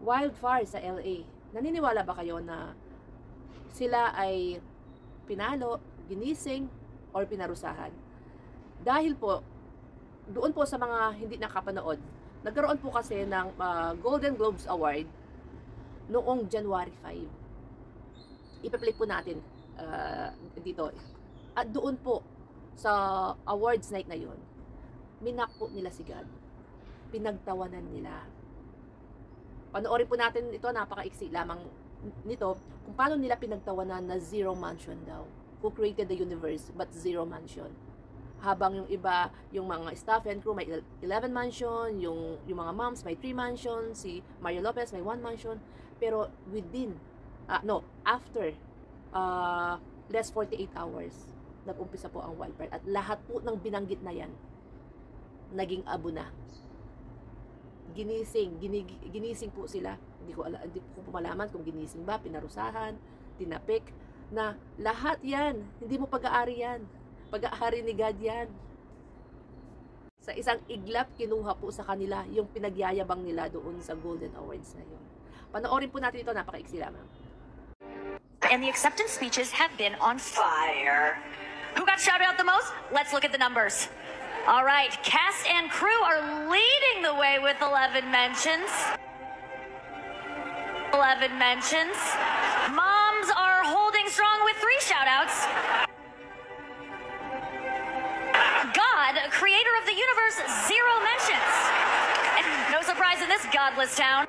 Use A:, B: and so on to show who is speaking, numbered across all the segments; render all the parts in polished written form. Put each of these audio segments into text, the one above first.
A: wildfire sa LA. Naniniwala ba kayo na sila ay pinalo, ginising, or pinarusahan? Dahil po, doon po sa mga hindi nakapanood, nagkaroon po kasi ng Golden Globes Award noong January 5. Ipa-play po natin dito. At doon po, sa awards night na yun, minak po nila si God. Pinagtawanan nila. Panoorin po natin ito, napaka-iksi lamang nito, kung paano nila pinagtawanan na zero mansion daw. Who created the universe but zero mansion. Habang yung iba, yung mga staff and crew may 11 mansion, yung mga moms may 3 mansion, si Mario Lopez may 1 mansion, pero within, after less 48 hours, nag-umpisa po ang wildfire. At lahat po ng binanggit na yan, naging abo na. Ginising po sila. Hindi ko malaman kung ginising ba, pinarusahan, tinapik, na lahat yan, hindi mo pag-aari yan. Pag-aari ni God yan. Sa isang iglap, kinuha po sa kanila yung pinagyayabang nila doon sa Golden Awards na yun. Panoorin po natin ito, napaka-iksi lamang.
B: And the acceptance speeches have been on fire. Who got shouted out the most? Let's look at the numbers. All right, cast and crew are leading the way with 11 mentions. 11 mentions. Moms are holding strong with 3 shout-outs. God, creator of the universe, 0 mentions. And no surprise in this godless town.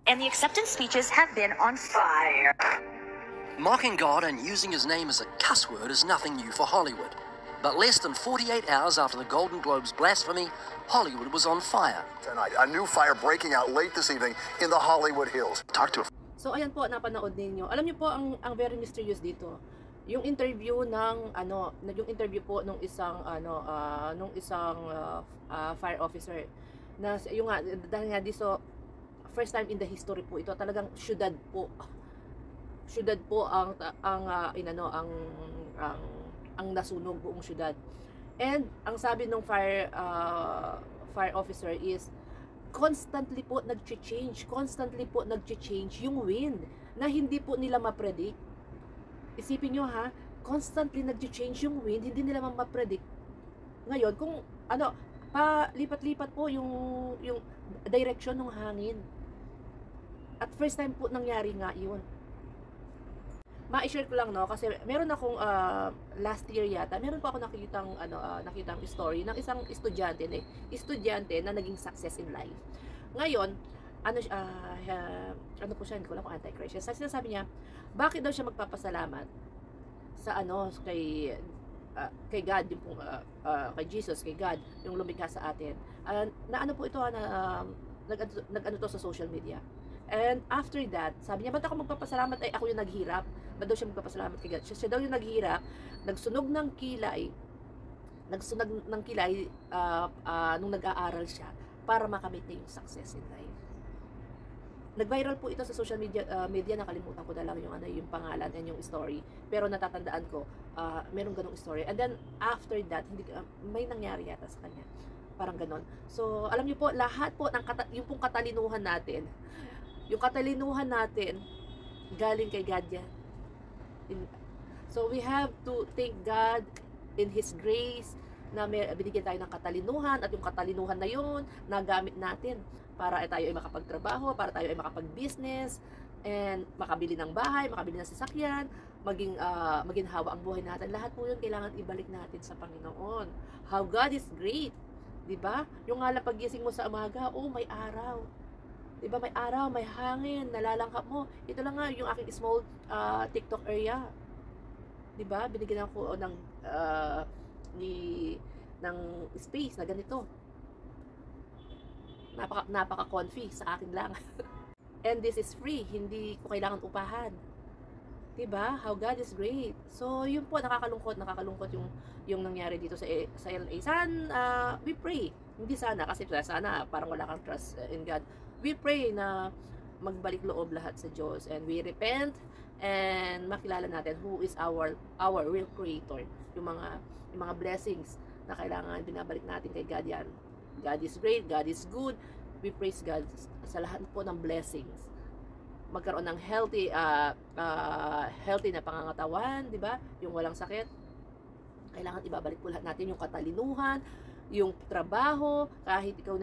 B: And the acceptance speeches have been on fire.
C: Mocking God and using his name as a cuss word is nothing new for Hollywood. But less than 48 hours after the Golden Globes blasphemy, Hollywood was on fire.
D: Tonight, a new fire breaking out late this evening in the Hollywood Hills. Talk to a...
A: So ayan po, napanood ninyo. Alam niyo po ang very mysterious dito. Yung interview ng yung interview po nung isang fire officer na yung nga dahil nga dito first time in the history po ito, talagang syudad po ang nasunog buong syudad. And ang sabi ng fire officer is constantly po nag-change yung wind na hindi po nila ma-predict. Isipin nyo ha, constantly nag-change yung wind, hindi nila ma-predict. Ngayon, kung lipat-lipat po yung direction ng hangin. At first time po nangyari nga yun. Ma-share ko lang kasi meron akong last year yata, meron po ako nakitang story ng isang estudyante na naging success in life. Ngayon, po siya, hindi ko lang kung anti-Christ. Sa sinasabi niya, bakit daw siya magpapasalamat sa kay God, yung kay Jesus, kay God, yung lumikha sa atin. Po ito nag-ano to sa social media. And after that, sabi niya, ba't ako magpapasalamat? Ay, ako yung naghirap. Ba't daw siya magpapasalamat kay God? Siya daw yung naghirap, nagsunog ng kilay nung nag-aaral siya para makamit niya yung success in life. Nag-viral po ito sa social media, nakalimutan ko na lang yung pangalan and yung story. Pero natatandaan ko, merong ganong story. And then, after that, may nangyari yata sa kanya. Parang ganon. So, alam niyo po, lahat po, yung pong katalinuhan natin, galing kay God yan. So, we have to thank God in His grace na binigyan tayo ng katalinuhan at yung katalinuhan na yun, nagamit natin para tayo ay makapagtrabaho, para tayo ay makapag-business, and makabili ng bahay, makabili ng sasakyan, maginhawa ang buhay natin. Lahat po yun kailangan ibalik natin sa Panginoon. How God is great. Diba? Yung nga lang pagising mo sa umaga, may araw. Diba, may araw, may hangin, nalalangkap mo. Ito lang nga, yung aking small TikTok area. Diba, binigyan ako ng space na ganito. Napaka-comfy sa akin lang. And this is free, hindi ko kailangan upahan. Diba? How God is great. So, yun po, nakakalungkot yung nangyari dito sa LA. We pray. Hindi sana, kasi sana parang wala kang trust in God. We pray na magbalik loob lahat sa Diyos, and we repent and makilala natin who is our real creator. Yung mga blessings na kailangan binabalik natin kay God yan. God is great, God is good. We praise God sa lahat po ng blessings. Magkaroon ng healthy na pangangatawan, di ba? Yung walang sakit. Kailangan ibabalik po lahat natin yung katalinuhan, yung trabaho, kahit ikaw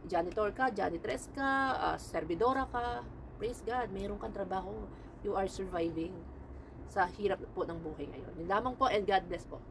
A: janitor ka, janitress ka, servidora ka, praise God, mayroon kang trabaho. You are surviving sa hirap po ng buhay ngayon. Yun lamang po, and God bless po.